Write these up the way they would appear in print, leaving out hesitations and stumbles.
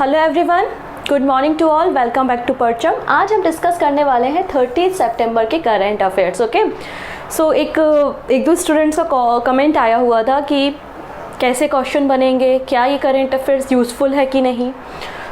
Hello everyone, good morning to all, welcome back to Parcham. आज हम discuss करने वाले हैं 30 सितंबर के करंट अफेयर्स। ओके, सो एक दो स्टूडेंट्स का कमेंट आया हुआ था कि कैसे क्वेश्चन बनेंगे, क्या ये करंट अफेयर्स यूज़फुल है कि नहीं।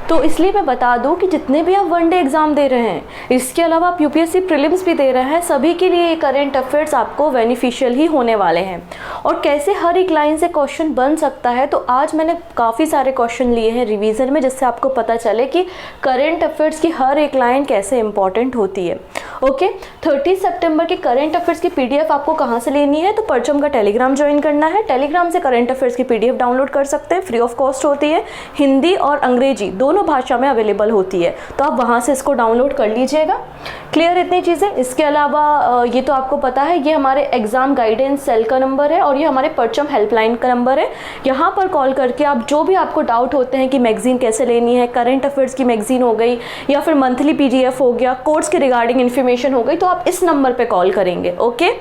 तो इसलिए मैं बता दूं कि जितने भी आप वनडे एग्ज़ाम दे रहे हैं, इसके अलावा आप यूपीएससी प्रीलिम्स भी दे रहे हैं, सभी के लिए ये करंट अफेयर्स आपको बेनिफिशियल ही होने वाले हैं। और कैसे हर एक लाइन से क्वेश्चन बन सकता है, तो आज मैंने काफ़ी सारे क्वेश्चन लिए हैं रिवीजन में, जिससे आपको पता चले कि करंट अफेयर्स की हर एक लाइन कैसे इंपॉर्टेंट होती है। ओके, 30 सितंबर के करंट अफेयर्स की पीडीएफ आपको कहाँ से लेनी है, तो परचम का टेलीग्राम ज्वाइन करना है। टेलीग्राम से करंट अफेयर्स की पीडीएफ डाउनलोड कर सकते हैं, फ्री ऑफ कॉस्ट होती है, हिंदी और अंग्रेजी दोनों भाषा में अवेलेबल होती है, तो आप वहाँ से इसको डाउनलोड कर लीजिएगा। क्लियर इतनी चीज़ें। इसके अलावा ये तो आपको पता है, ये हमारे एग्जाम गाइडेंस सेल का नंबर है और ये हमारे परचम हेल्पलाइन का नंबर है। यहाँ पर कॉल करके आप जो भी आपको डाउट होते हैं कि मैगजीन कैसे लेनी है, करंट अफेयर्स की मैगजीन हो गई या फिर मंथली पीडीएफ हो गया, कोर्स के रिगार्डिंग इन्फॉर्मेशन हो गई, तो आप इस नंबर पे कॉल करेंगे। ओके,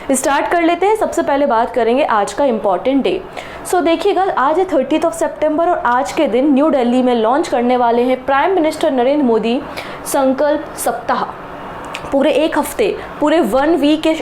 स्टार्ट कर लेते हैं। सबसे पहले बात करेंगे आज का इम्पॉर्टेंट डे। सो देखिएगा, आज है 30 सितंबर और आज के दिन न्यू दिल्ली में लॉन्च करने वाले हैं प्राइम मिनिस्टर नरेंद्र मोदी संकल्प सप्ताह। पूरे एक हफ्ते, पूरे 1 वीक के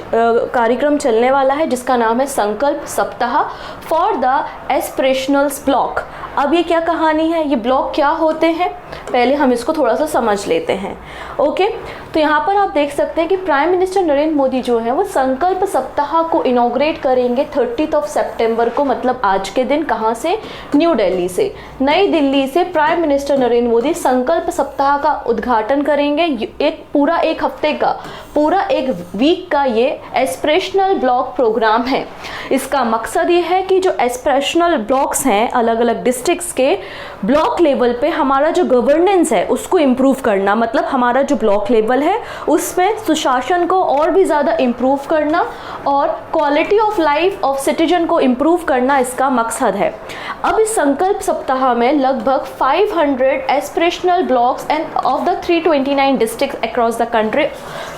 कार्यक्रम चलने वाला है, जिसका नाम है संकल्प सप्ताह फॉर द एस्पिरेशनल्स ब्लॉक। अब ये क्या कहानी है, ये ब्लॉक क्या होते हैं, पहले हम इसको थोड़ा सा समझ लेते हैं। ओके, तो यहाँ पर आप देख सकते हैं कि प्राइम मिनिस्टर नरेंद्र मोदी जो है वो संकल्प सप्ताह को इनॉग्रेट करेंगे 30 सितंबर को, मतलब आज के दिन। कहाँ से? न्यू दिल्ली से, नई दिल्ली से प्राइम मिनिस्टर नरेंद्र मोदी संकल्प सप्ताह का उद्घाटन करेंगे। एक हफ्ते का, पूरा एक वीक का ये एस्पिरेशनल ब्लॉक प्रोग्राम है। इसका मकसद ये है कि जो एस्पिरेशनल ब्लॉक्स हैं, अलग अलग डिस्ट्रिक्ट्स के ब्लॉक लेवल पे हमारा जो गवर्नेंस है उसको इम्प्रूव करना, मतलब हमारा जो ब्लॉक लेवल है उसमें सुशासन को और भी ज़्यादा इम्प्रूव करना और quality of life of citizen को इम्प्रूव करना इसका मकसद है। अब इस संकल्प सप्ताह में लगभग 500 aspirational blocks end of the 329 district across the country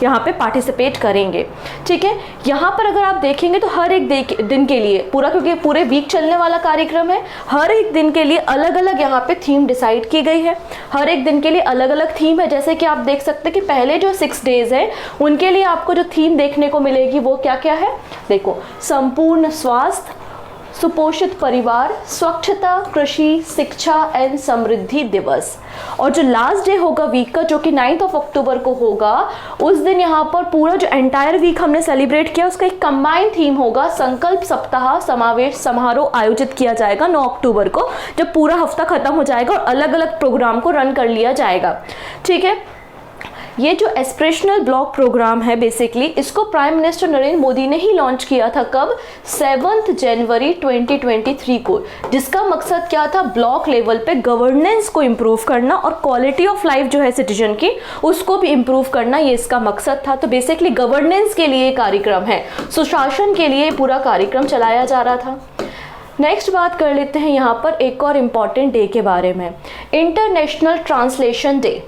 यहाँ पे पार्टिसिपेट करेंगे। ठीक है, यहाँ पर अगर आप देखेंगे तो हर एक दिन के लिए क्योंकि पूरे वीक चलने वाला कार्यक्रम है, हर एक दिन के लिए अलग अलग यहाँ पे थीम डिसाइड की गई है। हर एक दिन के लिए अलग अलग थीम है। जैसे कि आप देख सकते हैं कि पहले जो 6 डेज है उनके लिए आपको जो थीम देखने को मिलेगी वो क्या क्या है। देखो, संपूर्ण स्वास्थ्य, सुपोषित परिवार, स्वच्छता, कृषि, शिक्षा एंड समृद्धि दिवस। और जो लास्ट डे होगा वीक का, जो कि 9 अक्टूबर को होगा, उस दिन यहाँ पर पूरा जो एंटायर वीक हमने सेलिब्रेट किया उसका एक कंबाइंड थीम होगा, संकल्प सप्ताह समावेश समारोह आयोजित किया जाएगा 9 अक्टूबर को, जब पूरा हफ्ता खत्म हो जाएगा और अलग अलग प्रोग्राम को रन कर लिया जाएगा। ठीक है, ये जो एस्पिरेशनल ब्लॉक प्रोग्राम है, बेसिकली इसको प्राइम मिनिस्टर नरेंद्र मोदी ने ही लॉन्च किया था। कब? 7 जनवरी 2023 को, जिसका मकसद क्या था? ब्लॉक लेवल पे गवर्नेंस को इम्प्रूव करना और क्वालिटी ऑफ लाइफ जो है सिटीजन की उसको भी इम्प्रूव करना, ये इसका मकसद था। तो बेसिकली गवर्नेंस के लिए कार्यक्रम है, सुशासन के लिए पूरा कार्यक्रम चलाया जा रहा था। नेक्स्ट बात कर लेते हैं यहाँ पर एक और इम्पॉर्टेंट डे के बारे में, इंटरनेशनल ट्रांसलेशन डे।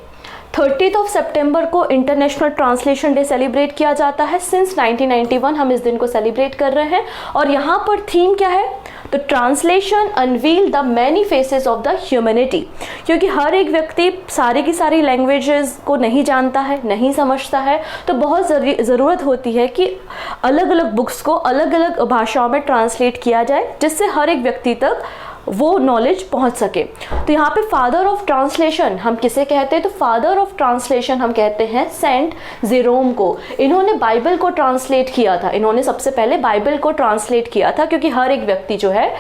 30 सितंबर को इंटरनेशनल ट्रांसलेशन डे सेलिब्रेट किया जाता है। सिंस 1991 हम इस दिन को सेलिब्रेट कर रहे हैं। और यहाँ पर थीम क्या है? तो translation unveil the many faces of the humanity, क्योंकि हर एक व्यक्ति सारी की सारी लैंग्वेजेस को नहीं जानता है, नहीं समझता है, तो बहुत ज़रूरत होती है कि अलग अलग बुक्स को अलग अलग भाषाओं में ट्रांसलेट किया जाए, जिससे हर एक व्यक्ति तक वो नॉलेज पहुंच सके। तो यहाँ पे फादर ऑफ ट्रांसलेशन हम किसे कहते हैं? तो फादर ऑफ ट्रांसलेशन हम कहते हैं सेंट जेरोम को। इन्होंने बाइबल को ट्रांसलेट किया था, इन्होंने सबसे पहले बाइबल को ट्रांसलेट किया था, क्योंकि हर एक व्यक्ति जो है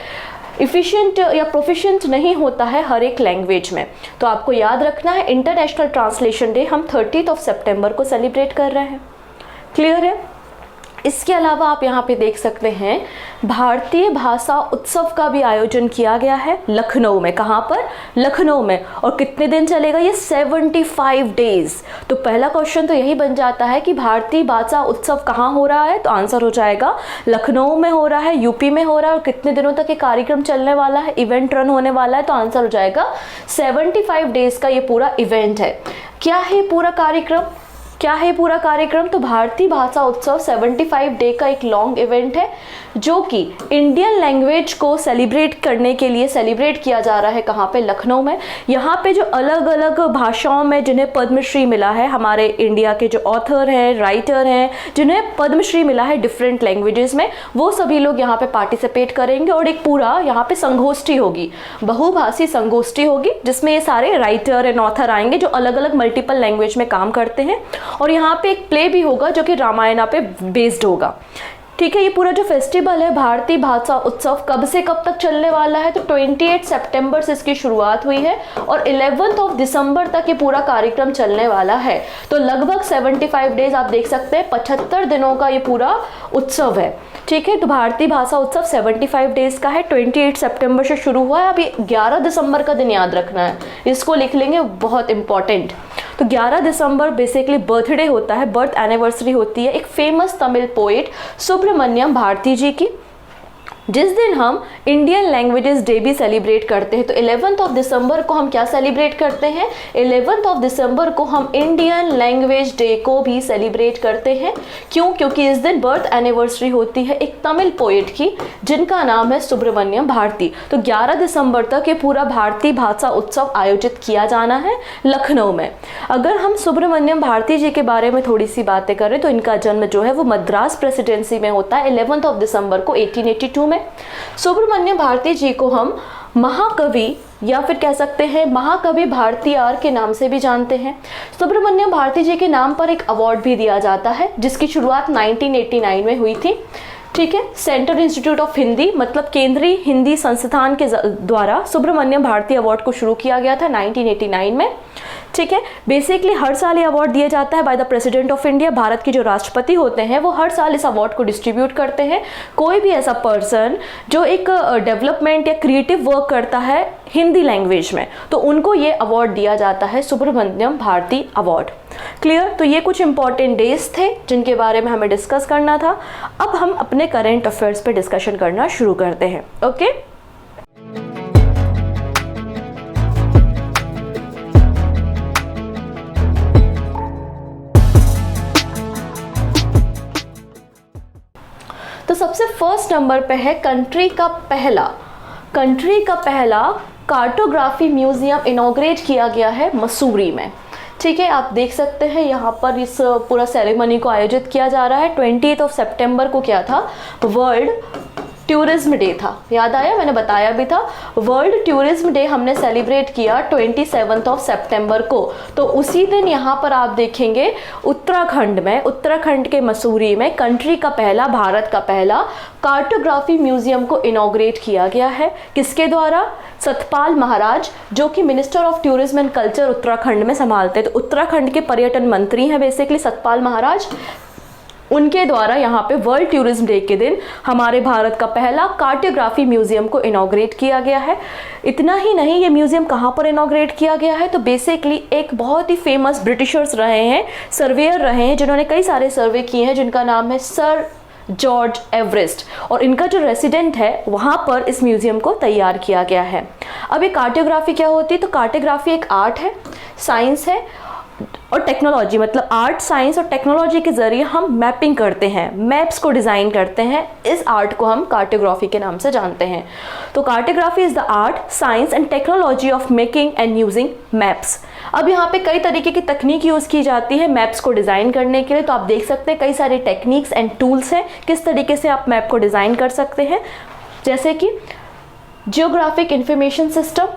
इफिशिएंट या प्रोफिशिएंट नहीं होता है हर एक लैंग्वेज में। तो आपको याद रखना है, इंटरनेशनल ट्रांसलेशन डे हम 30 सितंबर को सेलिब्रेट कर रहे हैं। क्लियर है? इसके अलावा आप यहाँ पे देख सकते हैं भारतीय भाषा उत्सव का भी आयोजन किया गया है लखनऊ में। कहाँ पर? लखनऊ में। और कितने दिन चलेगा ये? 75 डेज। तो पहला क्वेश्चन तो यही बन जाता है कि भारतीय भाषा उत्सव कहाँ हो रहा है, तो आंसर हो जाएगा लखनऊ में हो रहा है, यूपी में हो रहा है। और कितने दिनों तक ये कार्यक्रम चलने वाला है, इवेंट रन होने वाला है, तो आंसर हो जाएगा 75 डेज का ये पूरा इवेंट है। क्या है पूरा कार्यक्रम? क्या है पूरा कार्यक्रम? तो भारतीय भाषा उत्सव 75 डे का एक लॉन्ग इवेंट है जो कि इंडियन लैंग्वेज को सेलिब्रेट करने के लिए सेलिब्रेट किया जा रहा है। कहाँ पे? लखनऊ में। यहाँ पे जो अलग अलग भाषाओं में जिन्हें पद्मश्री मिला है, हमारे इंडिया के जो ऑथर हैं, राइटर हैं, जिन्हें पद्मश्री मिला है डिफरेंट लैंग्वेजेस में, वो सभी लोग यहाँ पे पार्टिसिपेट करेंगे और एक पूरा यहाँ पे संगोष्ठी होगी, बहुभाषी संगोष्ठी होगी, जिसमें ये सारे राइटर एंड ऑथर आएंगे जो अलग अलग मल्टीपल लैंग्वेज में काम करते हैं। और यहाँ पे एक प्ले भी होगा जो कि रामायणा पे बेस्ड होगा। ठीक है, ये पूरा जो फेस्टिवल है भारतीय भाषा उत्सव कब से कब तक चलने वाला है? तो 28 सितंबर से इसकी शुरुआत हुई है और 11 दिसंबर तक ये पूरा कार्यक्रम चलने वाला है। तो लगभग 75 डेज आप देख सकते हैं, 75 दिनों का ये पूरा उत्सव है। ठीक है, तो भारतीय भाषा उत्सव 75 डेज का है, 28 सितंबर से शुरू हुआ है। अभी 11 दिसंबर का दिन याद रखना है, इसको लिख लेंगे, बहुत इंपॉर्टेंट। तो 11 दिसंबर बेसिकली बर्थडे होता है, बर्थ एनिवर्सरी होती है एक फेमस तमिल पोएट सुब्रमण्यम भारती जी की, जिस दिन हम इंडियन लैंग्वेजेस डे भी सेलिब्रेट करते हैं। तो 11 दिसंबर को हम क्या सेलिब्रेट करते हैं? 11 दिसंबर को हम इंडियन लैंग्वेज डे को भी सेलिब्रेट करते हैं। क्यों? क्योंकि इस दिन बर्थ एनिवर्सरी होती है एक तमिल पोएट की जिनका नाम है सुब्रमण्यम भारती। तो 11 दिसंबर तक ये पूरा भारतीय भाषा उत्सव आयोजित किया जाना है लखनऊ में। अगर हम सुब्रमण्यम भारती जी के बारे में थोड़ी सी बातें करें तो इनका जन्म जो है वो मद्रास प्रेसिडेंसी में होता है 11 दिसंबर को 1882 में। सुब्रमण्यम भारती जी को हम महाकवि या फिर कह सकते हैं महाकवि भारतीयार के नाम से भी जानते हैं। सुब्रमण्यम भारती जी के नाम पर एक अवार्ड भी दिया जाता है जिसकी शुरुआत 1989 में हुई थी। ठीक है, सेंट्रल इंस्टीट्यूट ऑफ हिंदी मतलब केंद्रीय हिंदी संस्थान के द्वारा सुब्रमण्यम भारती अवार्ड को शुरू किया गया था 1989 में। ठीक है, बेसिकली हर साल ये अवार्ड दिया जाता है by the president of India. Bharat के जो राष्ट्रपति होते हैं वो हर साल इस अवार्ड को डिस्ट्रीब्यूट करते हैं। कोई भी ऐसा पर्सन जो एक डेवलपमेंट या क्रिएटिव वर्क करता है हिंदी लैंग्वेज में, तो उनको ये अवार्ड दिया जाता है, सुब्रमण्यम भारती अवार्ड। क्लियर? तो ये कुछ इंपॉर्टेंट डेज थे जिनके बारे में हमें डिस्कस करना था। अब हम अपने करंट अफेयर्स पे डिस्कशन करना शुरू करते हैं। ओके, तो सबसे फर्स्ट नंबर पे है कंट्री का पहला कार्टोग्राफी म्यूजियम इनॉग्रेट किया गया है मसूरी में। ठीक है, आप देख सकते हैं यहाँ पर इस पूरा सेरेमनी को आयोजित किया जा रहा है। 28 सितंबर को क्या था? वर्ल्ड टूरिज्म डे था। याद आया? मैंने बताया भी था, वर्ल्ड टूरिज्म डे हमने सेलिब्रेट किया 27 सितंबर को। तो उसी दिन यहाँ पर आप देखेंगे उत्तराखंड के मसूरी में कंट्री का पहला, भारत का पहला कार्टोग्राफी म्यूजियम को इनॉग्रेट किया गया है। किसके द्वारा? सतपाल महाराज, जो कि minister of tourism and culture Uttarakhand में संभालते हैं। तो उत्तराखंड के पर्यटन मंत्री हैं बेसिकली सतपाल महाराज, उनके द्वारा यहाँ पे वर्ल्ड टूरिज्म डे के दिन हमारे भारत का पहला कार्टोग्राफी म्यूजियम को इनॉग्रेट किया गया है। इतना ही नहीं, ये म्यूजियम कहाँ पर इनॉग्रेट किया गया है? तो बेसिकली एक बहुत ही फेमस ब्रिटिशर्स रहे हैं, सर्वेयर रहे हैं, जिन्होंने कई सारे सर्वे किए हैं, जिनका नाम है सर जॉर्ज एवरेस्ट, और इनका जो रेसिडेंट है वहाँ पर इस म्यूजियम को तैयार किया गया है। अब ये कार्टोग्राफी क्या होती है? तो कार्टोग्राफी एक आर्ट है, साइंस है और टेक्नोलॉजी, मतलब आर्ट, साइंस और टेक्नोलॉजी के जरिए हम मैपिंग करते हैं, मैप्स को डिज़ाइन करते हैं। इस आर्ट को हम कार्टोग्राफी के नाम से जानते हैं। तो cartography is the art, science and technology of making and using maps. अब यहाँ पे कई तरीके की तकनीक यूज़ की जाती है मैप्स को डिज़ाइन करने के लिए। तो आप देख सकते हैं कई सारे टेक्निक्स एंड टूल्स हैं किस तरीके से आप मैप को डिज़ाइन कर सकते हैं, जैसे कि जियोग्राफिक इंफॉर्मेशन सिस्टम,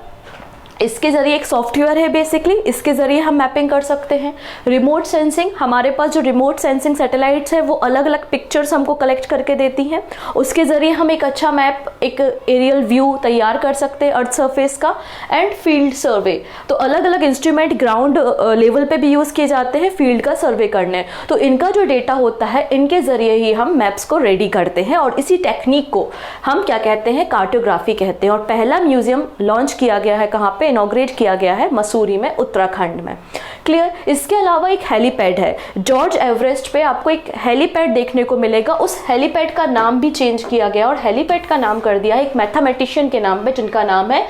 इसके ज़रिए एक सॉफ्टवेयर है बेसिकली, इसके ज़रिए हम मैपिंग कर सकते हैं। रिमोट सेंसिंग, हमारे पास जो रिमोट सेंसिंग सैटेलाइट्स हैं वो अलग अलग पिक्चर्स हमको कलेक्ट करके देती हैं, उसके ज़रिए हम एक अच्छा मैप, एक एरियल व्यू तैयार कर सकते हैं अर्थ सरफेस का। एंड फील्ड सर्वे, तो अलग अलग इंस्ट्रूमेंट ग्राउंड लेवल पे भी यूज़ किए जाते हैं फील्ड का सर्वे करने। तो इनका जो डेटा होता है इनके ज़रिए ही हम मैप्स को रेडी करते हैं और इसी टेक्निक को हम क्या कहते हैं? कार्टोग्राफी कहते हैं। और पहला म्यूजियम लॉन्च किया गया है कहाँ पे? इनॉग्रेट किया गया है मसूरी में, उत्तराखंड में। क्लियर? इसके अलावा एक हेलीपैड है जॉर्ज एवरेस्ट पे, आपको एक हेलीपैड देखने को मिलेगा। उस हेलीपैड का नाम भी चेंज किया गया और हेलीपैड का नाम कर दिया है एक मैथमेटिशियन के नाम पे, जिनका नाम है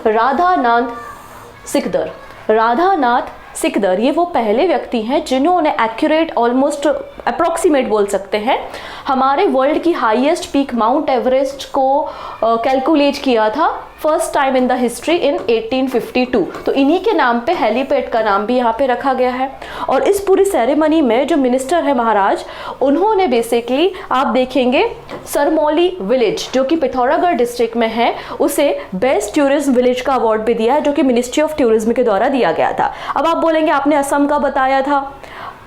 राधानाथ सिकदर। राधानाथ सिकदर, ये वो पहले व्यक्ति हैं जिन्होंने एक्यूरेट, ऑलमोस्ट अप्रॉक्सीमेट बोल सकते हैं, हमारे वर्ल्ड की हाईएस्ट पीक माउंट एवरेस्ट को कैलकुलेट किया था first time in the history in 1852। तो इन्हीं के नाम पे हेलीपैड का नाम भी यहाँ पे रखा गया है। और इस पूरी सेरेमनी में जो मिनिस्टर है महाराज, उन्होंने बेसिकली आप देखेंगे सरमौली विलेज जो कि पिथौरागढ़ डिस्ट्रिक्ट में है, उसे बेस्ट टूरिज्म विलेज का अवार्ड भी दिया है, जो कि मिनिस्ट्री ऑफ टूरिज्म के द्वारा दिया गया था। अब आप बोलेंगे आपने असम का बताया था,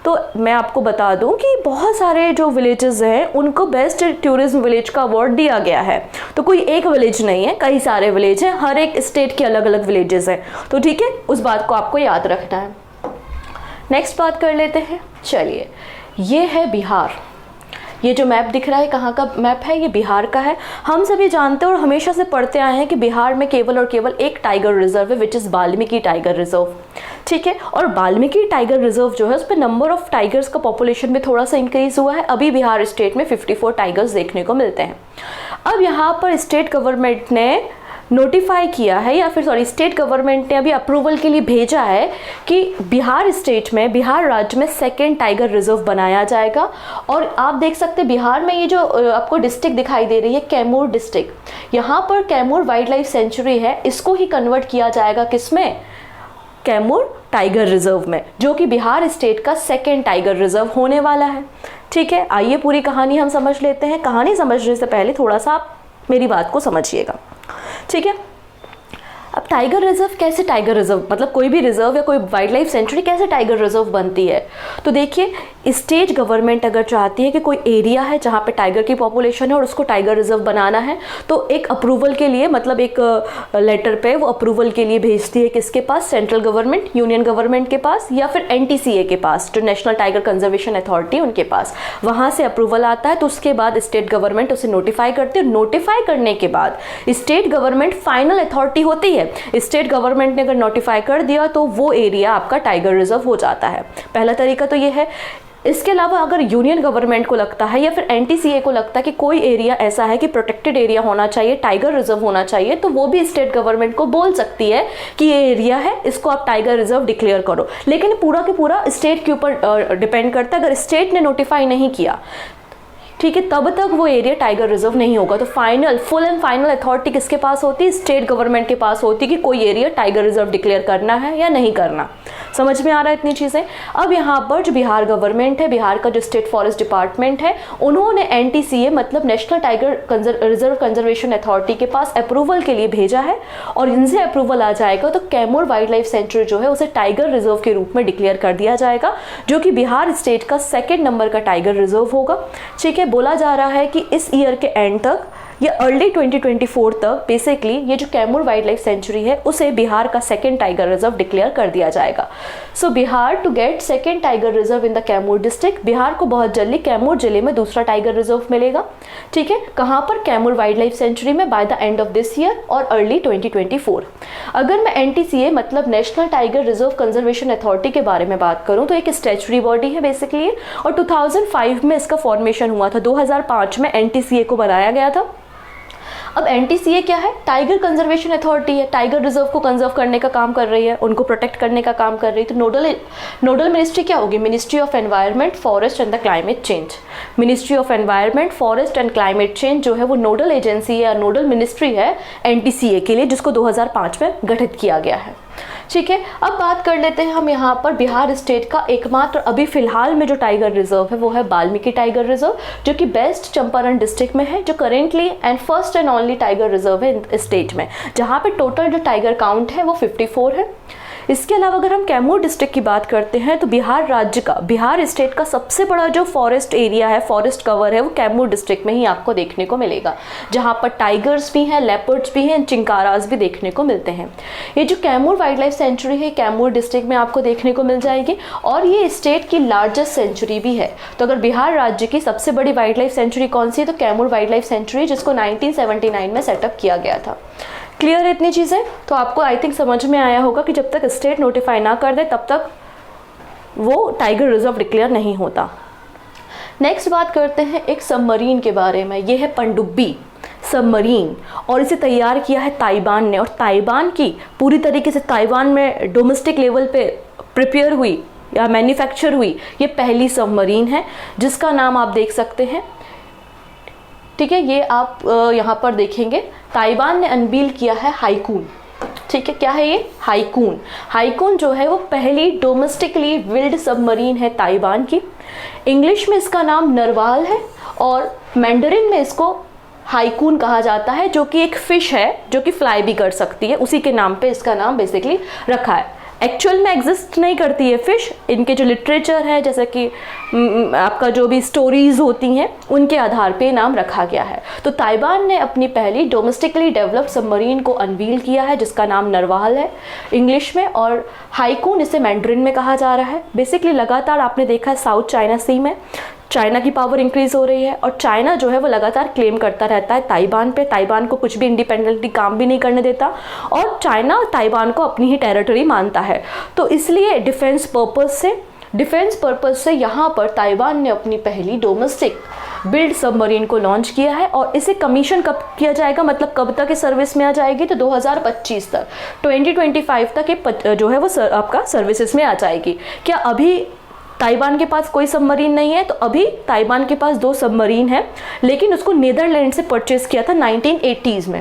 तो मैं आपको बता दूं कि बहुत सारे जो विलेजेस हैं उनको बेस्ट टूरिज्म विलेज का अवार्ड दिया गया है। तो कोई एक विलेज नहीं है, कई सारे विलेज हैं, हर एक स्टेट के अलग अलग विलेजेस हैं। तो ठीक है, उस बात को आपको याद रखना है। नेक्स्ट बात कर लेते हैं। चलिए, ये है बिहार। ये जो मैप दिख रहा है कहाँ का मैप है? ये बिहार का है। हम सभी जानते हैं और हमेशा से पढ़ते आए हैं कि बिहार में केवल और केवल एक टाइगर रिजर्व है, which is Valmiki tiger reserve. ठीक है, और वाल्मीकि टाइगर रिजर्व जो है उस पर नंबर ऑफ टाइगर्स का पॉपुलेशन में थोड़ा सा इंक्रीज हुआ है। अभी बिहार स्टेट में 54 टाइगर्स देखने को मिलते हैं। अब यहाँ पर स्टेट गवर्नमेंट ने नोटिफाई किया है, या फिर स्टेट गवर्नमेंट ने अभी अप्रूवल के लिए भेजा है कि बिहार स्टेट में, बिहार राज्य में सेकेंड टाइगर रिजर्व बनाया जाएगा। और आप देख सकते हैं बिहार में ये जो आपको डिस्ट्रिक्ट दिखाई दे रही है, कैमूर डिस्ट्रिक्ट, यहाँ पर कैमूर वाइल्ड लाइफ सेंचुरी है, इसको ही कन्वर्ट किया जाएगा किसमें? कैमूर टाइगर रिजर्व में, जो कि बिहार स्टेट का सेकेंड टाइगर रिजर्व होने वाला है। ठीक है, आइए पूरी कहानी हम समझ लेते हैं। कहानी समझने से पहले थोड़ा सा आप मेरी बात को समझिएगा। ठीक है, अब टाइगर रिजर्व कैसे, टाइगर रिजर्व मतलब कोई भी रिजर्व या कोई वाइल्ड लाइफ सेंचुरी कैसे टाइगर रिजर्व बनती है? तो देखिए, स्टेट गवर्नमेंट अगर चाहती है कि कोई एरिया है जहाँ पे टाइगर की पॉपुलेशन है और उसको टाइगर रिजर्व बनाना है, तो एक अप्रूवल के लिए, मतलब एक लेटर पे वो अप्रूवल के लिए भेजती है किसके पास? सेंट्रल गवर्नमेंट, यूनियन गवर्नमेंट के पास, या फिर NTCA के पास, जो नेशनल टाइगर कंजर्वेशन अथॉरिटी, उनके पास। वहाँ से अप्रूवल आता है तो उसके बाद स्टेट गवर्नमेंट उसे नोटिफाई करती है। नोटिफाई करने के बाद स्टेट गवर्नमेंट फाइनल अथॉरिटी होती है। स्टेट गवर्नमेंट ने अगर नोटिफाई कर दिया तो वो एरिया आपका टाइगर रिजर्व हो जाता है। पहला तरीका तो ये है। इसके अलावा अगर यूनियन गवर्नमेंट को लगता है या फिर NTCA को लगता है कि कोई एरिया ऐसा है कि प्रोटेक्टेड एरिया होना चाहिए, टाइगर रिजर्व होना चाहिए, तो वो भी स्टेट गवर्नमेंट को बोल सकती है कि ये एरिया है, इसको आप टाइगर रिजर्व डिक्लेयर करो। लेकिन पूरा के पूरा स्टेट के ऊपर डिपेंड करता है। अगर स्टेट ने नोटिफाई नहीं किया, ठीक है, तब तक वो एरिया टाइगर रिजर्व नहीं होगा। तो final, full and final authority किसके पास होती है? स्टेट गवर्नमेंट के पास होती है कि कोई एरिया टाइगर रिजर्व डिक्लेयर करना है या नहीं करना। समझ में आ रहा है इतनी चीज़ें? अब यहाँ पर जो बिहार गवर्नमेंट है, बिहार का जो स्टेट फॉरेस्ट डिपार्टमेंट है, उन्होंने NTCA मतलब national tiger reserve conservation authority के पास अप्रूवल के लिए भेजा है। और इनसे अप्रूवल आ जाएगा तो कैमूर वाइल्ड लाइफ सेंचुरी जो है उसे टाइगर रिजर्व के रूप में डिक्लेयर कर दिया जाएगा, जो कि बिहार स्टेट का सेकेंड नंबर का टाइगर रिजर्व होगा। ठीक है, बोला जा रहा है कि इस ईयर के एंड तक या अर्ली 2024 तक बेसिकली ये जो कैमूर वाइल्ड लाइफ सेंचुरी है उसे बिहार का सेकेंड टाइगर रिजर्व डिक्लेयर कर दिया जाएगा। So Bihar to get second tiger reserve in the Kaimur district, Bihar को बहुत जल्दी कैमूर जिले में दूसरा टाइगर रिजर्व मिलेगा। ठीक है, कहाँ पर? कैमूर वाइल्ड लाइफ सेंचुरी में by the end of this year और अर्ली 2024। अगर मैं NTCA मतलब national tiger reserve conservation authority के बारे में बात करूँ तो एक स्टैच्यूटरी बॉडी है बेसिकली, और 2005 में इसका फॉर्मेशन हुआ था। 2005 में NTCA को बनाया गया था। अब NTCA क्या है? टाइगर कंजर्वेशन अथॉरिटी है, टाइगर रिजर्व को कंजर्व करने का काम कर रही है, उनको प्रोटेक्ट करने का काम कर रही है। तो नोडल मिनिस्ट्री क्या होगी? Ministry of environment, forest and the climate change. Ministry of environment, forest and climate change जो है वो नोडल एजेंसी या नोडल मिनिस्ट्री है NTCA के लिए, जिसको 2005 में गठित किया गया है। ठीक है, अब बात कर लेते हैं हम यहाँ पर बिहार स्टेट का एकमात्र अभी फिलहाल में जो टाइगर रिजर्व है वो है वाल्मीकि टाइगर रिजर्व, जो कि वेस्ट चंपारण डिस्ट्रिक्ट में है, जो currently and first and only tiger reserve है स्टेट में, जहाँ पे टोटल जो टाइगर काउंट है वो 54 है। इसके अलावा अगर हम कैमूर डिस्ट्रिक्ट की बात करते हैं तो बिहार राज्य का, बिहार स्टेट का सबसे बड़ा जो फॉरेस्ट एरिया है, फॉरेस्ट कवर है, वो कैमूर डिस्ट्रिक्ट में ही आपको देखने को मिलेगा, जहाँ पर टाइगर्स भी हैं, लेपर्ड्स भी हैं, चिंकारास भी देखने को मिलते हैं। ये जो कैमूर वाइल्ड लाइफ सेंचुरी है कैमूर डिस्ट्रिक्ट में आपको देखने को मिल जाएगी, और ये स्टेट की लार्जेस्ट सेंचुरी भी है। तो अगर बिहार राज्य की सबसे बड़ी वाइल्ड लाइफ सेंचुरी कौन सी है? तो कैमूर वाइल्ड लाइफ सेंचुरी, जिसको 1979 में सेटअप किया गया था। क्लियर है इतनी चीज़ें? तो आपको आई थिंक समझ में आया होगा कि जब तक स्टेट नोटिफाई ना कर दे तब तक वो टाइगर रिजर्व डिक्लेयर नहीं होता। नेक्स्ट बात करते हैं एक सबमरीन के बारे में। ये है पनडुब्बी सबमरीन, और इसे तैयार किया है ताइवान ने। और ताइवान की पूरी तरीके से ताइवान में डोमेस्टिक लेवल पे प्रिपेयर हुई या मैन्युफैक्चर हुई, ये पहली सबमरीन है जिसका नाम आप देख सकते हैं। ठीक है, ये आप यहाँ पर देखेंगे, ताइवान ने अनवील किया है हाईकून। ठीक है, क्या है ये? हाईकून। हाईकून जो है वो पहली डोमेस्टिकली बिल्ड सबमरीन है ताइवान की। इंग्लिश में इसका नाम नरवाल है और मैंडरिन में इसको हाईकून कहा जाता है, जो कि एक फिश है जो कि फ्लाई भी कर सकती है, उसी के नाम पे इसका नाम बेसिकली रखा है। एक्चुअल में एग्जिस्ट नहीं करती है फिश, इनके जो लिटरेचर है, जैसे कि आपका जो भी स्टोरीज होती हैं, उनके आधार पे नाम रखा गया है। तो ताइवान ने अपनी पहली डोमेस्टिकली डेवलप्ड सबमरीन को अनवील किया है जिसका नाम नरवाल है इंग्लिश में, और हाईकून इसे मैंड्रिन में कहा जा रहा है। बेसिकली लगातार आपने देखा है साउथ चाइना सी में चाइना की पावर इंक्रीज हो रही है और चाइना जो है वो लगातार क्लेम करता रहता है ताइवान पे, ताइवान को कुछ भी इंडिपेंडेंटली काम भी नहीं करने देता और चाइना ताइवान को अपनी ही टेरिटरी मानता है। तो इसलिए डिफेंस पर्पस से यहाँ पर ताइवान ने अपनी पहली डोमेस्टिक बिल्ड सबमरीन को लॉन्च किया है और इसे कमीशन कब किया जाएगा, मतलब कब तक ये सर्विस में आ जाएगी? तो 2025 तक, 2025 तक ये जो है वो आपका सर्विसेज में आ जाएगी। क्या अभी ताइवान के पास कोई सबमरीन नहीं है? तो अभी ताइवान के पास 2 सबमरीन है, लेकिन उसको नीदरलैंड से परचेज किया था 1980s में।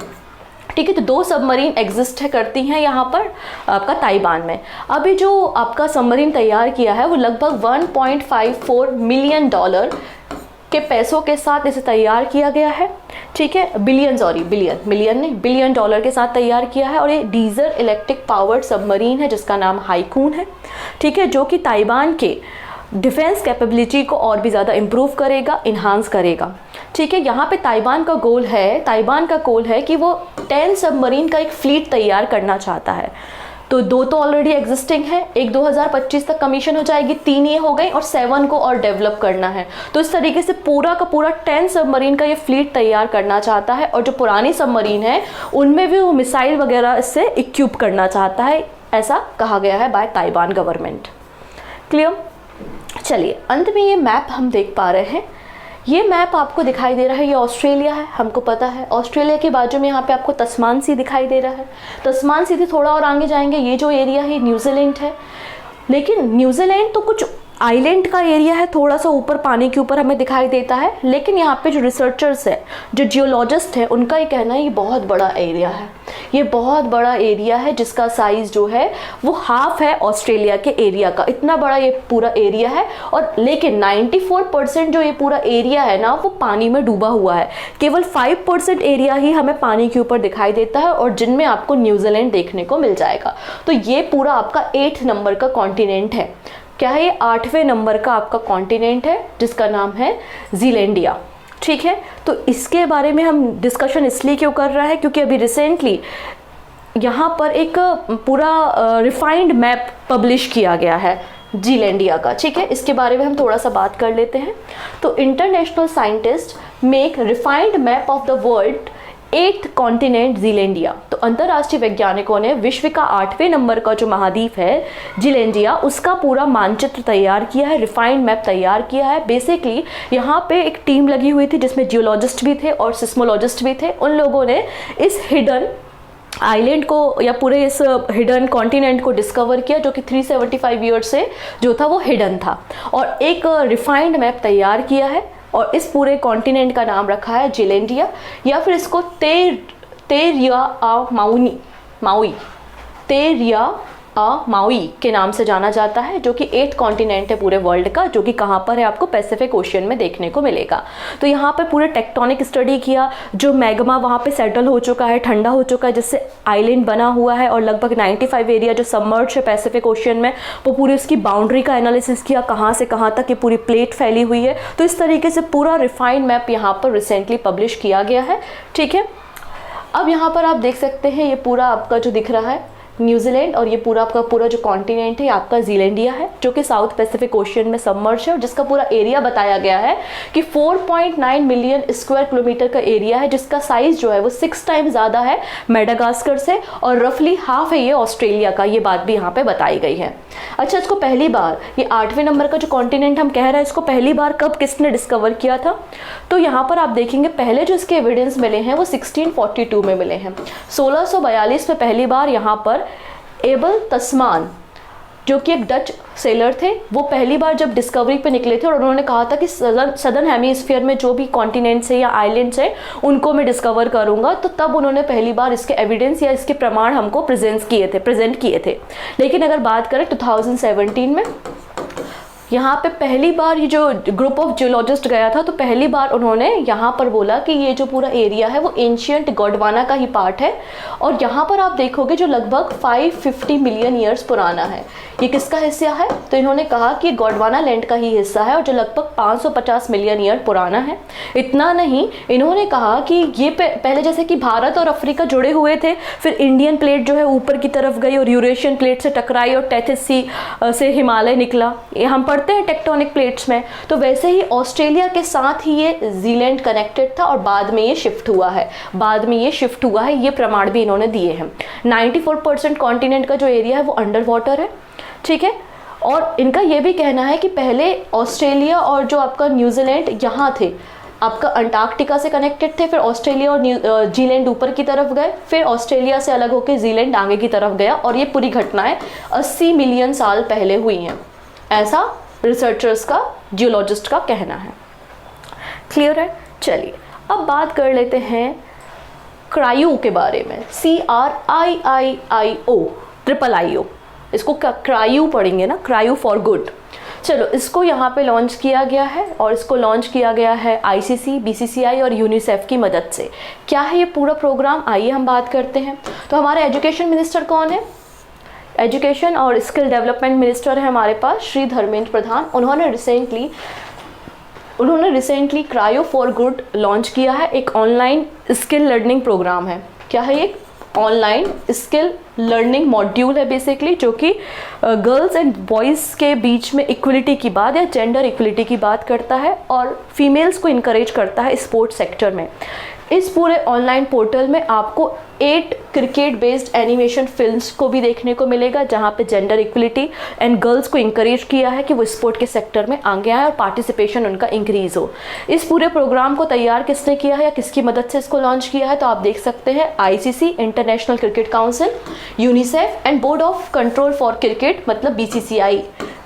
ठीक है, तो 2 सबमरीन एग्जिस्ट है करती हैं यहाँ पर आपका ताइवान में। अभी जो आपका सबमरीन तैयार किया है वो लगभग $1.54 मिलियन के पैसों के साथ इसे तैयार किया गया है। ठीक है, बिलियन डॉलर के साथ तैयार किया है और ये डीजल इलेक्ट्रिक पावर्ड सबमरीन है जिसका नाम हाईकून है। ठीक है, जो कि ताइवान के डिफेंस कैपेबिलिटी को और भी ज़्यादा इम्प्रूव करेगा, इन्हांस करेगा। ठीक है, यहाँ पे ताइवान का गोल है कि वो 10 सबमरीन का एक फ्लीट तैयार करना चाहता है। तो 2 तो ऑलरेडी एग्जिस्टिंग है, एक 2025 तक कमीशन हो जाएगी, 3 ये हो गई और 7 को और डेवलप करना है। तो इस तरीके से पूरा का पूरा 10 सबमरीन का ये फ्लीट तैयार करना चाहता है और जो पुरानी सबमरीन है उनमें भी वो मिसाइल वगैरह इससे इक्विप करना चाहता है, ऐसा कहा गया है बाय ताइवान गवर्नमेंट। क्लियर? चलिए, अंत में ये मैप हम देख पा रहे हैं, ये मैप आपको दिखाई दे रहा है, ये ऑस्ट्रेलिया है, हमको पता है। ऑस्ट्रेलिया के बाजू में यहाँ पे आपको तस्मान सी दिखाई दे रहा है, तस्मान सी से थोड़ा और आगे जाएंगे, ये जो एरिया है न्यूजीलैंड है। लेकिन न्यूजीलैंड तो कुछ आइलैंड का एरिया है, थोड़ा सा ऊपर पानी के ऊपर हमें दिखाई देता है, लेकिन यहाँ पे जो रिसर्चर्स है, जो जियोलॉजिस्ट है, उनका ये कहना है ये बहुत बड़ा एरिया है, ये बहुत बड़ा एरिया है जिसका साइज़ जो है वो हाफ है ऑस्ट्रेलिया के एरिया का, इतना बड़ा ये पूरा एरिया है। और लेकिन 94% जो ये पूरा एरिया है ना वो पानी में डूबा हुआ है, केवल 5% एरिया ही हमें पानी के ऊपर दिखाई देता है और जिनमें आपको न्यूजीलैंड देखने को मिल जाएगा। तो ये पूरा आपका 8 नंबर का कॉन्टिनेंट है। क्या है? ये 8वें नंबर का आपका कॉन्टिनेंट है जिसका नाम है जीलैंडिया। ठीक है, तो इसके बारे में हम डिस्कशन इसलिए क्यों कर रहे हैं क्योंकि अभी रिसेंटली यहाँ पर एक पूरा रिफाइंड मैप पब्लिश किया गया है जीलैंडिया का। ठीक है, इसके बारे में हम थोड़ा सा बात कर लेते हैं। तो international scientist make refined map of the world 8th continent Zealandia. तो अंतर्राष्ट्रीय वैज्ञानिकों ने विश्व का 8वें नंबर का जो महाद्वीप है जीलैंडिया, उसका पूरा मानचित्र तैयार किया है, रिफाइंड मैप तैयार किया है। बेसिकली यहाँ पे एक टीम लगी हुई थी जिसमें जियोलॉजिस्ट भी थे और सिस्मोलॉजिस्ट भी थे। उन लोगों ने इस हिडन आइलैंड को या पूरे इस हिडन कॉन्टिनेंट को डिस्कवर किया जो कि 375 ईयर्स से जो था वो हिडन था, और एक रिफाइंड मैप तैयार किया है और इस पूरे कॉन्टिनेंट का नाम रखा है जीलैंडिया, या फिर इसको माउई के नाम से जाना जाता है, जो कि 8th कॉन्टिनेंट है पूरे वर्ल्ड का, जो कि कहाँ पर है आपको पैसिफिक ओशियन में देखने को मिलेगा। तो यहाँ पे पूरे टेक्टोनिक स्टडी किया, जो मैग्मा वहाँ पे सेटल हो चुका है, ठंडा हो चुका है, जिससे आइलैंड बना हुआ है, और लगभग 95 एरिया जो सबमर्ज है पैसिफिक ओशियन में, वो पूरी उसकी बाउंड्री का एनालिसिस किया, कहाँ से कहाँ तक ये पूरी प्लेट फैली हुई है। तो इस तरीके से पूरा रिफाइंड मैप यहाँ पर रिसेंटली पब्लिश किया गया है। ठीक है, अब यहाँ पर आप देख सकते हैं ये पूरा आपका जो दिख रहा है न्यूजीलैंड, और ये पूरा आपका पूरा जो कॉन्टिनेंट है आपका जीलैंडिया है, जो कि साउथ पैसिफिक ओशियन में सबमर्ज है, और जिसका पूरा एरिया बताया गया है कि 4.9 मिलियन स्क्वायर किलोमीटर का एरिया है, जिसका साइज जो है वो 6 टाइम ज़्यादा है मेडागास्कर से, और रफली हाफ है ये ऑस्ट्रेलिया का, ये बात भी यहाँ पे बताई गई है। अच्छा, इसको पहली बार ये 8वें नंबर का जो कॉन्टिनेंट हम कह रहे हैं, इसको पहली बार कब किसने डिस्कवर किया था? तो यहाँ पर आप देखेंगे पहले जो इसके एविडेंस मिले हैं वो 1642 में मिले हैं। 1642 में पहली बार यहाँ पर एबल तस्मान जो कि एक डच सेलर थे, वो पहली बार जब डिस्कवरी पे निकले थे और उन्होंने कहा था कि सदर्न हेमीस्फीयर में जो भी कॉन्टिनेंट्स है या आइलैंड्स हैं उनको मैं डिस्कवर करूंगा, तो तब उन्होंने पहली बार इसके एविडेंस या इसके प्रमाण हमको प्रेजेंट किए थे। लेकिन अगर बात करें 2017 में, यहाँ पे पहली बार ये जो ग्रुप ऑफ जियोलॉजिस्ट गया था, तो पहली बार उन्होंने यहाँ पर बोला कि ये जो पूरा एरिया है वो एंशियंट गोंडवाना का ही पार्ट है, और यहाँ पर आप देखोगे जो लगभग 550 मिलियन ईयर्स पुराना है। ये किसका हिस्सा है? तो इन्होंने कहा कि गोंडवाना लैंड का ही हिस्सा है और जो लगभग 550 मिलियन ईयर पुराना है। इतना नहीं, इन्होंने कहा कि ये पहले जैसे कि भारत और अफ्रीका जुड़े हुए थे, फिर इंडियन प्लेट जो है ऊपर की तरफ गई और यूरेशियन प्लेट से टकराई और टेथिस सी से हिमालय निकला, ये हम पढ़ते हैं टेक्टोनिक प्लेट्स में। तो वैसे ही ऑस्ट्रेलिया के साथ ही ये जीलैंड कनेक्टेड था और बाद में ये शिफ्ट हुआ है, ये प्रमाण भी इन्होंने दिए हैं। 94% कॉन्टिनेंट का जो एरिया है वो अंडर वाटर है, ठीक है। और इनका ये भी कहना है कि पहले ऑस्ट्रेलिया और जो आपका न्यूजीलैंड यहाँ थे, आपका अंटार्कटिका से कनेक्टेड थे, फिर ऑस्ट्रेलिया और जीलैंड ऊपर की तरफ गए, फिर ऑस्ट्रेलिया से अलग होकर जीलैंड आगे की तरफ गया, और ये पूरी घटनाएं 80 मिलियन साल पहले हुई हैं, ऐसा रिसर्चर्स का, जियोलॉजिस्ट का कहना है। क्लियर है? चलिए अब बात कर लेते हैं क्रायो के बारे में। CRIIIO, ट्रिपल IO, इसको क्रायो पढ़ेंगे ना, क्रायो फॉर गुड। चलो, इसको यहाँ पे लॉन्च किया गया है और इसको लॉन्च किया गया है ICC, BCCI और यूनिसेफ की मदद से। क्या है ये पूरा प्रोग्राम, आइए हम बात करते हैं। तो हमारे एजुकेशन मिनिस्टर कौन है? एजुकेशन और स्किल डेवलपमेंट मिनिस्टर है हमारे पास श्री धर्मेंद्र प्रधान। उन्होंने recently cryo for good launch किया है। एक ऑनलाइन स्किल लर्निंग प्रोग्राम है। क्या है? एक ऑनलाइन स्किल लर्निंग मॉड्यूल है बेसिकली, जो कि गर्ल्स एंड बॉयज़ के बीच में इक्वलिटी की बात या जेंडर इक्वलिटी की बात करता है और फीमेल्स को इनकरेज करता है स्पोर्ट्स सेक्टर में। इस पूरे ऑनलाइन पोर्टल में आपको 8 क्रिकेट बेस्ड एनिमेशन फिल्म्स को भी देखने को मिलेगा, जहां पे जेंडर इक्वलिटी एंड गर्ल्स को इंकरेज किया है कि वो स्पोर्ट के सेक्टर में आगे आए और पार्टिसिपेशन उनका इंक्रीज हो। इस पूरे प्रोग्राम को तैयार किसने किया है या किसकी मदद से इसको लॉन्च किया है? तो आप देख सकते हैं ICC, international cricket council, UNICEF and board of control for cricket, मतलब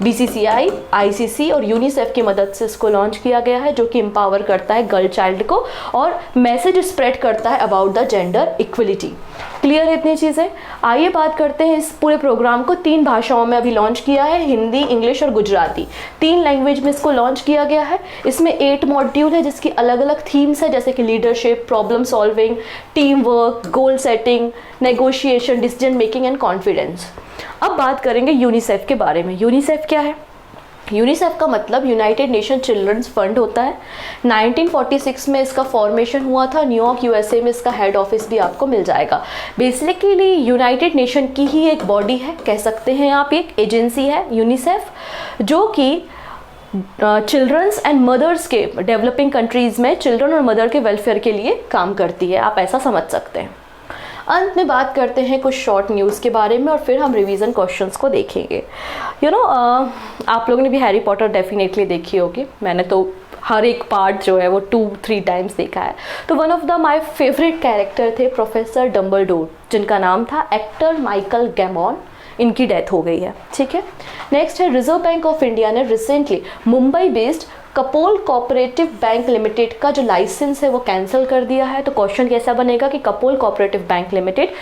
BCCI, ICC और यूनिसेफ की मदद से इसको लॉन्च किया गया है, जो कि एम्पावर करता है गर्ल चाइल्ड को और मैसेज स्प्रेड करता है about the gender equality. Clear है इतनी चीज़ें? आइए बात करते हैं। इस पूरे प्रोग्राम को 3 भाषाओं में अभी लॉन्च किया है, हिंदी, इंग्लिश और गुजराती। 3 लैंग्वेज में इसको लॉन्च किया गया है। इसमें 8 मॉड्यूल है जिसकी अलग अलग थीम्स है, जैसे कि leadership, problem solving, team work, goal setting, negotiation, decision making and confidence. अब बात करेंगे यूनिसेफ के बारे में। यूनिसेफ क्या है? यूनिसेफ का मतलब यूनाइटेड नेशन चिल्ड्रंस फंड होता है। 1946 में इसका फॉर्मेशन हुआ था। न्यूयॉर्क USA में इसका हेड ऑफिस भी आपको मिल जाएगा। बेसिकली यूनाइटेड नेशन की ही एक बॉडी है, कह सकते हैं आप, एक एजेंसी है यूनिसेफ, जो कि चिल्ड्रंस एंड मदर्स के डेवलपिंग कंट्रीज़ में चिल्ड्रन और मदर के वेलफेयर के लिए काम करती है, आप ऐसा समझ सकते हैं। अंत में बात करते हैं कुछ शॉर्ट न्यूज़ के बारे में और फिर हम रिवीजन क्वेश्चंस को देखेंगे। आप लोगों ने भी हैरी पॉटर डेफिनेटली देखी होगी। मैंने तो हर एक पार्ट जो है वो 2-3 टाइम्स देखा है। तो one of the my favourite character थे प्रोफेसर डम्बलडोर, जिनका नाम था एक्टर माइकल गैमॉन। इनकी डेथ हो गई है, ठीक है। नेक्स्ट है, रिजर्व बैंक ऑफ इंडिया ने recently Mumbai based Kapol cooperative bank limited का जो लाइसेंस है वो कैंसिल कर दिया है। तो क्वेश्चन कैसा बनेगा कि कपोल कोऑपरेटिव बैंक लिमिटेड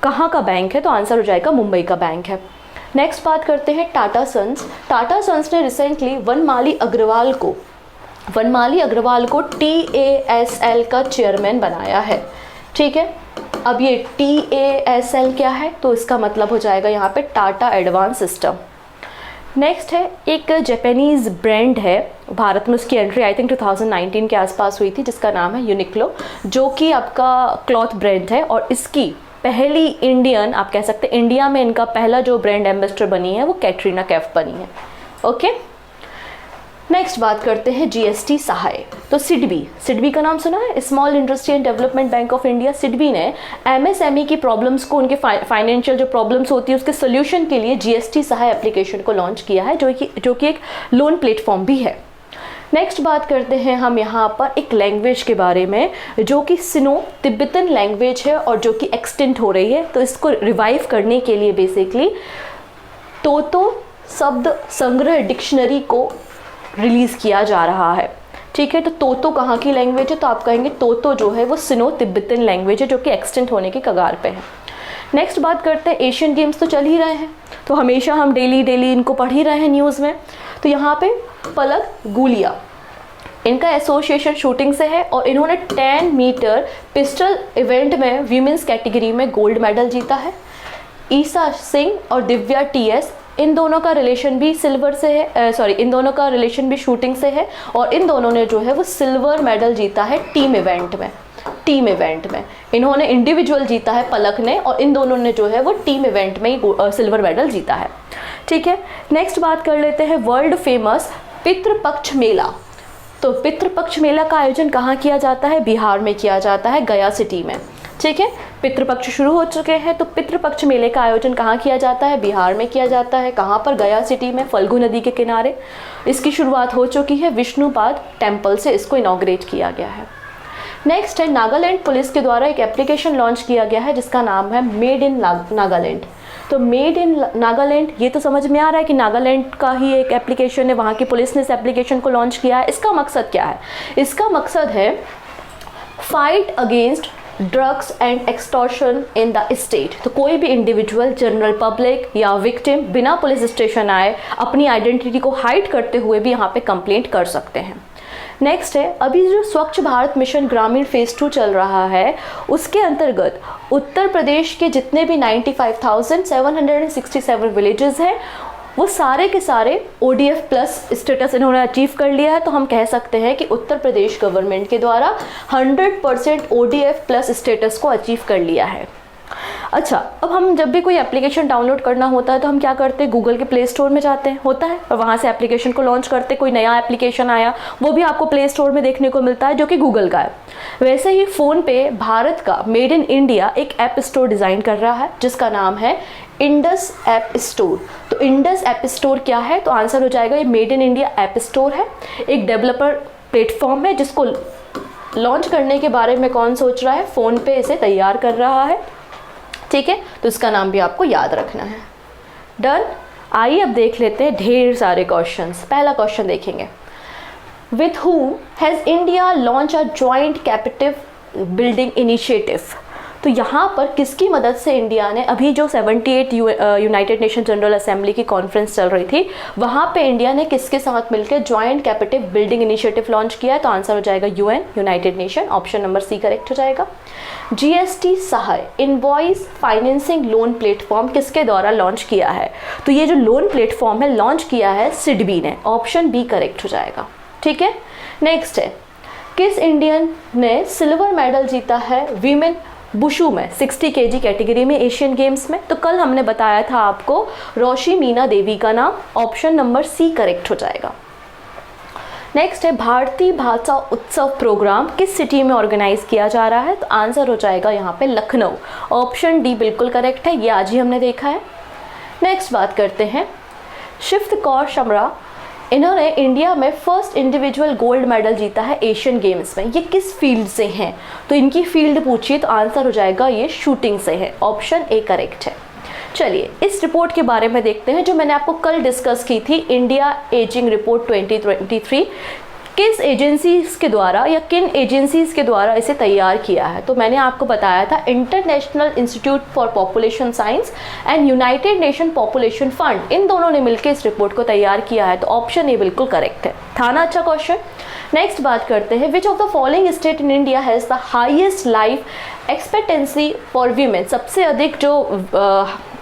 कहाँ का बैंक है? तो आंसर हो जाएगा मुंबई का बैंक है। नेक्स्ट बात करते हैं टाटा सन्स ने रिसेंटली वनमाली अग्रवाल को TASL का चेयरमैन बनाया है, ठीक है। अब ये TASL क्या है? तो इसका मतलब हो जाएगा यहाँ पे टाटा एडवांस सिस्टम। नेक्स्ट है, एक जापानीज़ ब्रांड है, भारत में उसकी एंट्री आई थिंक 2019 के आसपास हुई थी, जिसका नाम है यूनिक्लो, जो कि आपका क्लॉथ ब्रांड है और इसकी पहली इंडियन, आप कह सकते हैं इंडिया में इनका पहला जो ब्रांड एम्बेसडर बनी है वो कैटरीना कैफ बनी है। ओके, नेक्स्ट बात करते हैं GST सहाय। तो सिडबी का नाम सुना है, small industry and development bank of India. SIDBI ने MSME की प्रॉब्लम्स को, उनके फाइनेंशियल जो प्रॉब्लम्स होती है उसके सोल्यूशन के लिए GST सहाय एप्लीकेशन को लॉन्च किया है, जो कि एक लोन प्लेटफॉर्म भी है। नेक्स्ट बात करते हैं हम यहाँ पर एक लैंग्वेज के बारे में, जो कि सिनो तिब्बतन लैंग्वेज है और जो कि एक्सटेंट हो रही है। तो इसको रिवाइव करने के लिए बेसिकली तोतो शब्द संग्रह डिक्शनरी को रिलीज़ किया जा रहा है। ठीक है, तो तोतो कहाँ की लैंग्वेज है, तो आप कहेंगे तोतो जो है वो सिनो तिब्बतन लैंग्वेज है जो कि एक्सटेंट होने के कगार पे है। नेक्स्ट बात करते हैं, एशियन गेम्स तो चल ही रहे हैं, तो हमेशा हम डेली इनको पढ़ ही रहे हैं न्यूज़ में। तो यहाँ पे पलक गुलिया, इनका एसोसिएशन शूटिंग से है और इन्होंने 10 मीटर पिस्टल इवेंट में वीमेंस कैटेगरी में गोल्ड मेडल जीता है। ईसा सिंह और दिव्या टीएस, इन दोनों का रिलेशन भी सिल्वर से है, इन दोनों का रिलेशन भी शूटिंग से है और इन दोनों ने जो है वो सिल्वर मेडल जीता है टीम इवेंट में। इन्होंने इंडिविजुअल जीता है पलक ने, और इन दोनों ने जो है वो टीम इवेंट में ही सिल्वर मेडल जीता है। ठीक है, नेक्स्ट बात कर लेते हैं वर्ल्ड फेमस पितृपक्ष मेला। तो पितृपक्ष मेला का आयोजन कहाँ किया जाता है, बिहार में किया जाता है, गया सिटी में। ठीक है, पितृपक्ष शुरू हो चुके हैं, तो पितृपक्ष मेले का आयोजन कहाँ किया जाता है, बिहार में किया जाता है। कहाँ पर, गया सिटी में, फल्गु नदी के किनारे। इसकी शुरुआत हो चुकी है, विष्णुपाद टेम्पल से इसको इनॉग्रेट किया गया है। नेक्स्ट है, नागालैंड पुलिस के द्वारा एक एप्लीकेशन लॉन्च किया गया है जिसका नाम है मेड इन नागालैंड। तो मेड इन नागालैंड, ये तो समझ में आ रहा है कि नागालैंड का ही एक एप्लीकेशन है, वहाँ की पुलिस ने इस एप्लीकेशन को लॉन्च किया है। इसका मकसद क्या है, इसका मकसद है fight against drugs and extortion in the state. तो कोई भी इंडिविजुअल, जनरल पब्लिक या विक्टिम बिना पुलिस स्टेशन आए अपनी आइडेंटिटी को हाइड करते हुए भी यहाँ पे कंप्लेंट कर सकते हैं। नेक्स्ट है, अभी जो स्वच्छ भारत मिशन ग्रामीण फेज 2 चल रहा है, उसके अंतर्गत उत्तर प्रदेश के जितने भी 95,767 विलेजेस हैं, वो सारे के सारे ODF प्लस स्टेटस इन्होंने अचीव कर लिया है। तो हम कह सकते हैं कि उत्तर प्रदेश गवर्नमेंट के द्वारा 100% ODF प्लस स्टेटस को अचीव कर लिया है। अच्छा, अब हम जब भी कोई एप्लीकेशन डाउनलोड करना होता है तो हम क्या करते हैं, गूगल के प्ले स्टोर में जाते हैं, होता है, और वहाँ से एप्लीकेशन को लॉन्च करते हैं। कोई नया एप्लीकेशन आया वो भी आपको प्ले स्टोर में देखने को मिलता है जो कि गूगल का है। वैसे ही फ़ोन पे भारत का मेड इन इंडिया एक ऐप स्टोर डिज़ाइन कर रहा है जिसका नाम है इंडस ऐप स्टोर। तो इंडस ऐप स्टोर क्या है, तो आंसर हो जाएगा ये made in India app store है, एक डेवलपर प्लेटफॉर्म है जिसको लॉन्च करने के बारे में कौन सोच रहा है, फ़ोन पे इसे तैयार कर रहा है। ठीक है, तो इसका नाम भी आपको याद रखना है। डन। आइए अब देख लेते हैं ढेर सारे क्वेश्चंस। पहला क्वेश्चन देखेंगे, with whom has India launched a joint capacity building initiative. तो यहाँ पर किसकी मदद से इंडिया ने, अभी जो 78 यूनाइटेड नेशन जनरल असेंबली की कॉन्फ्रेंस चल रही थी, वहाँ पे इंडिया ने किसके साथ मिलकर joint capacity building initiative launch किया है, तो आंसर हो जाएगा UN, united nation. Option number C correct हो जाएगा। GST Sahay invoice financing loan platform किसके द्वारा लॉन्च किया है, तो ये जो लोन प्लेटफॉर्म है लॉन्च किया है सिडबी ने। ऑप्शन बी करेक्ट हो जाएगा। ठीक है, नेक्स्ट है, किस इंडियन ने सिल्वर मेडल जीता है वीमेन बुशू में 60 kg कैटेगरी में एशियन गेम्स में, तो कल हमने बताया था आपको रोशी मीना देवी का नाम। ऑप्शन नंबर सी करेक्ट हो जाएगा। नेक्स्ट है, भारतीय भाषा उत्सव प्रोग्राम किस सिटी में ऑर्गेनाइज किया जा रहा है, तो आंसर हो जाएगा यहाँ पे लखनऊ। ऑप्शन डी बिल्कुल करेक्ट है, ये आज ही हमने देखा है। नेक्स्ट बात करते हैं, शिफ्त कौर शमरा, इन्होंने इंडिया में फर्स्ट इंडिविजुअल गोल्ड मेडल जीता है एशियन गेम्स में। ये किस फील्ड से हैं, तो इनकी फील्ड पूछिए तो आंसर हो जाएगा ये शूटिंग से है। ऑप्शन ए करेक्ट है। चलिए इस रिपोर्ट के बारे में देखते हैं जो मैंने आपको कल डिस्कस की थी, इंडिया एजिंग रिपोर्ट 2023। किस एजेंसीज के द्वारा या किन एजेंसीज के द्वारा इसे तैयार किया है, तो मैंने आपको बताया था International Institute for Population Science and United Nation Population Fund, इन दोनों ने मिलकर इस रिपोर्ट को तैयार किया है। तो ऑप्शन ए बिल्कुल करेक्ट है। था ना अच्छा क्वेश्चन। नेक्स्ट बात करते हैं, which of the following state in India has the highest life expectancy for women. सबसे अधिक जो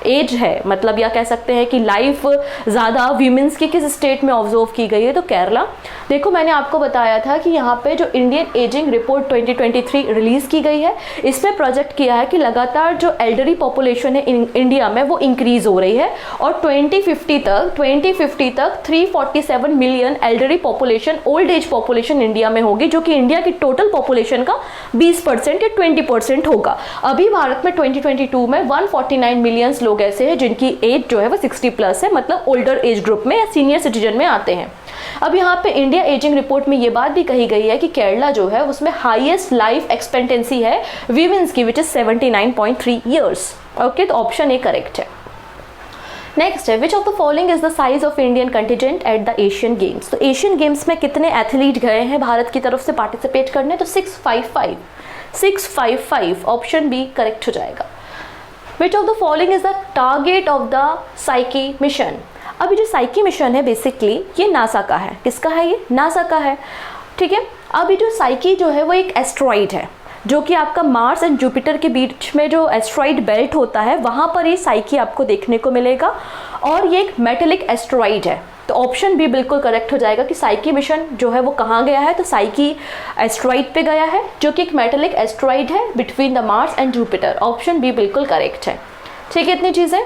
एज है, मतलब या कह सकते हैं कि लाइफ ज़्यादा वीमेंस की किस स्टेट में ऑब्जर्व की गई है, तो केरला। देखो मैंने आपको बताया था कि यहाँ पे जो इंडियन एजिंग रिपोर्ट 2023 रिलीज़ की गई है, इसमें प्रोजेक्ट किया है कि लगातार जो एल्डरी पॉपुलेशन है इंडिया में वो इंक्रीज़ हो रही है और 2050 तक 347 million elderly population, old age population India में होगी, जो कि इंडिया की टोटल पॉपुलेशन का 20% या 20% होगा। अभी भारत में 2022 में 149 मिलियन लोग ऐसे हैं जिनकी एज जो है वो 60 प्लस है, मतलब ओल्डर एज ग्रुप में या सीनियर सिटीजन में आते हैं। अब यहाँ पे इंडिया एजिंग रिपोर्ट में ये बात भी कही गई है कि केरला जो है उसमें हाईएस्ट लाइफ एक्सपेक्टेंसी है वीमेंस की, विच इज 79.3 ईयर्स। ओके, तो ऑप्शन ए करेक्ट है। नेक्स्ट है which of the following is the size of Indian contingent at the Asian games. तो एशियन गेम्स में कितने एथलीट गए हैं भारत की तरफ से पार्टिसिपेट करने, तो 655 ऑप्शन बी करेक्ट हो जाएगा। Which of the following is the target of the psyche mission. अभी जो साइकी मिशन है बेसिकली ये नासा का है। किसका है ये? नासा का है, ठीक है। अभी जो साइकी जो है वो एक एस्ट्रॉइड है जो कि आपका मार्स एंड जुपिटर के बीच में जो एस्ट्रॉइड बेल्ट होता है वहाँ पर ये साइकी आपको देखने को मिलेगा और ये एक मेटेलिक एस्ट्रॉइड है। तो ऑप्शन बी बिल्कुल करेक्ट हो जाएगा कि साइकी मिशन जो है वो कहाँ गया है, तो साइकी एस्ट्रॉइड पे गया है जो कि एक मेटेलिक एस्ट्रॉइड है between the Mars and Jupiter. Option B बिल्कुल करेक्ट है, ठीक है। इतनी चीज़ें।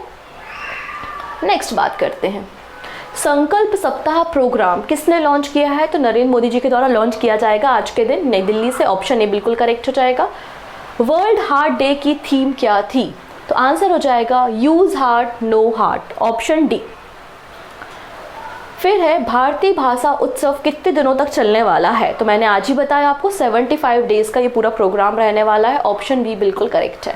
नेक्स्ट बात करते हैं, संकल्प सप्ताह प्रोग्राम किसने लॉन्च किया है, तो नरेंद्र मोदी जी के द्वारा लॉन्च किया जाएगा आज के दिन नई दिल्ली से। ऑप्शन ए बिल्कुल करेक्ट हो जाएगा। वर्ल्ड हार्ट डे की थीम क्या थी, तो आंसर हो जाएगा use heart know heart. Option D. फिर है भारतीय भाषा उत्सव कितने दिनों तक चलने वाला है, तो मैंने आज ही बताया आपको 75 डेज का ये पूरा प्रोग्राम रहने वाला है। ऑप्शन बी बिल्कुल करेक्ट है।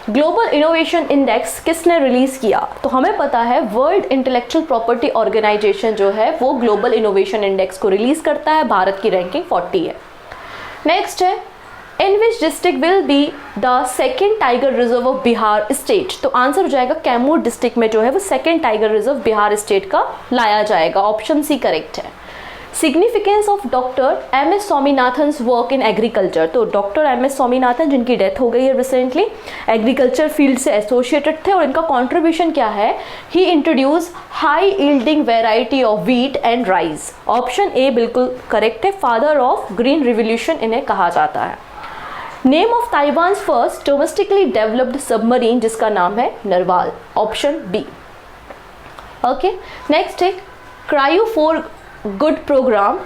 ग्लोबल इनोवेशन इंडेक्स किसने रिलीज किया, तो हमें पता है वर्ल्ड इंटेलेक्चुअल प्रॉपर्टी ऑर्गेनाइजेशन जो है वो ग्लोबल इनोवेशन इंडेक्स को रिलीज करता है। भारत की रैंकिंग 40 है। नेक्स्ट है in which district will be the second tiger reserve of Bihar state, तो आंसर हो जाएगा कैमूर डिस्ट्रिक्ट में जो है वो second tiger reserve Bihar state का लाया जाएगा। ऑप्शन सी करेक्ट है। Significance of doctor M S Swaminathan's work in agriculture, तो डॉक्टर एम एस स्वामीनाथन जिनकी डेथ हो गई है रिसेंटली, एग्रीकल्चर फील्ड से एसोसिएटेड थे और इनका कंट्रीब्यूशन क्या है, he introduce high yielding variety of wheat and rice. Option A बिल्कुल करेक्ट है। फादर ऑफ ग्रीन रिवोल्यूशन इन्हें कहा जाता है। Name of Taiwan first domestically developed submarine जिसका नाम है Narwhal. Option B. Okay, next है क्रायो फॉर गुड प्रोग्राम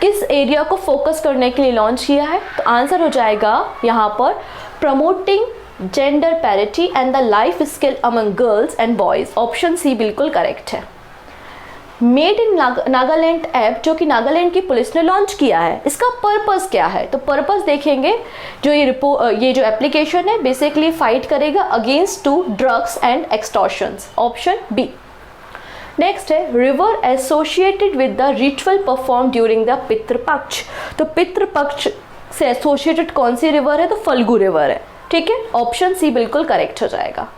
किस एरिया को फोकस करने के लिए लॉन्च किया है, तो आंसर हो जाएगा यहाँ पर promoting gender parity and the life skill among girls and boys. Option C बिल्कुल करेक्ट है। मेड इन नागालैंड ऐप जो कि नागालैंड की पुलिस ने लॉन्च किया है, इसका पर्पस क्या है, तो पर्पस देखेंगे जो ये जो एप्लीकेशन है बेसिकली फाइट करेगा against to drugs and extortions. Option B. Next है river associated with the ritual perform during the Pitrupaksha, तो पितृपक्ष से एसोसिएटेड कौन सी रिवर है, तो फल्गु रिवर है, ठीक है। ऑप्शन सी बिल्कुल करेक्ट हो जाएगा।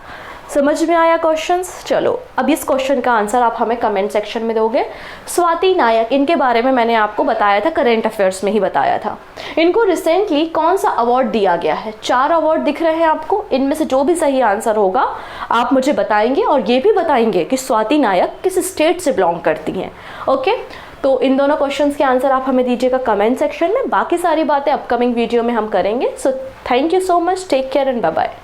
समझ में आया क्वेश्चंस? चलो अब इस क्वेश्चन का आंसर आप हमें कमेंट सेक्शन में दोगे। स्वाति नायक, इनके बारे में मैंने आपको बताया था, करंट अफेयर्स में ही बताया था। इनको रिसेंटली कौन सा अवार्ड दिया गया है, 4 अवार्ड दिख रहे हैं आपको, इनमें से जो भी सही आंसर होगा आप मुझे बताएंगे और ये भी बताएंगे कि स्वाति नायक किस स्टेट से बिलोंग करती हैं। ओके, तो इन दोनों क्वेश्चंस के आंसर आप हमें दीजिएगा कमेंट सेक्शन में। बाकी सारी बातें अपकमिंग वीडियो में हम करेंगे। So thank you so much, take care and bye bye.